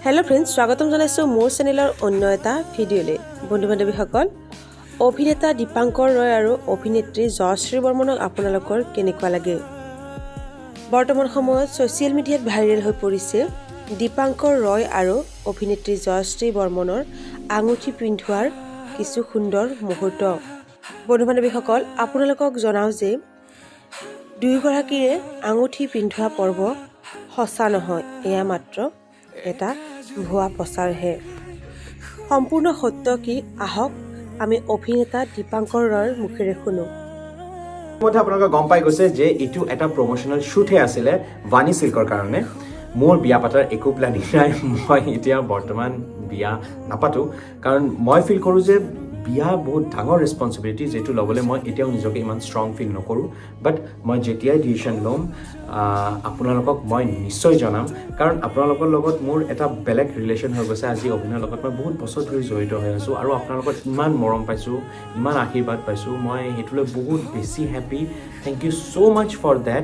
Hello' friends, স্বাগতম জনাইছোঁ মোৰ চেনেলৰ অন্য এটা ভিডিঅ'লৈ। বন্ধু বান্ধৱীসকল, অভিনেতা দীপাংকৰ ৰয় আৰু অভিনেত্ৰী জয়শ্ৰী বৰ্মনক আপোনালোকৰ কেনেকুৱা লাগে? বৰ্তমান সময়ত ছ'চিয়েল মিডিয়াত ভাইৰেল হৈ পৰিছে দীপাংকৰ ৰয় আৰু অভিনেত্ৰী জয়শ্ৰী বৰ্মনৰ আঙুঠি পিন্ধোৱাৰ কিছু সুন্দৰ মুহূৰ্ত। বন্ধু বান্ধৱীসকল, আপোনালোকক জনাওঁ যে দুয়োগৰাকীৰে আঙুঠি পিন্ধোৱা পৰ্ব সঁচা নহয়, এয়া মাত্ৰ এটা ভুৱা প্ৰচাৰহে। সম্পূৰ্ণ সত্য কি আহক আমি অভিনেতা দীপাংকৰ ৰয়ৰ মুখেৰে শুনো। মধ্যে আপোনালোকে গম পাই গৈছে যে এইটো এটা প্ৰমোচনেল শ্বুটহে আছিলে ভানী চিল্কৰ কাৰণে। মোৰ বিয়া পাতাৰ একো প্লেনিং নাই, মই এতিয়া বৰ্তমান বিয়া নাপাতো, কাৰণ মই ফিল কৰোঁ যে বিয়া বহুত ডাঙৰ ৰেছপনচিবিলিটি, যিটো ল'বলৈ মই এতিয়াও নিজকে ইমান ষ্ট্ৰং ফিল নকৰোঁ। বাট মই যেতিয়াই ডিচিশ্যন ল'ম আপোনালোকক মই নিশ্চয় জনাম, কাৰণ আপোনালোকৰ লগত মোৰ এটা বেলেগ ৰিলেশ্যন হৈ গৈছে। আজি অভিনয়ৰ লগত মই বহুত বছৰ ধৰি জড়িত হৈ আছোঁ আৰু আপোনালোকৰ ইমান মৰম পাইছোঁ, ইমান আশীৰ্বাদ পাইছোঁ, মই সেইটোলৈ বহুত বেছি happy. Thank you so' much for date.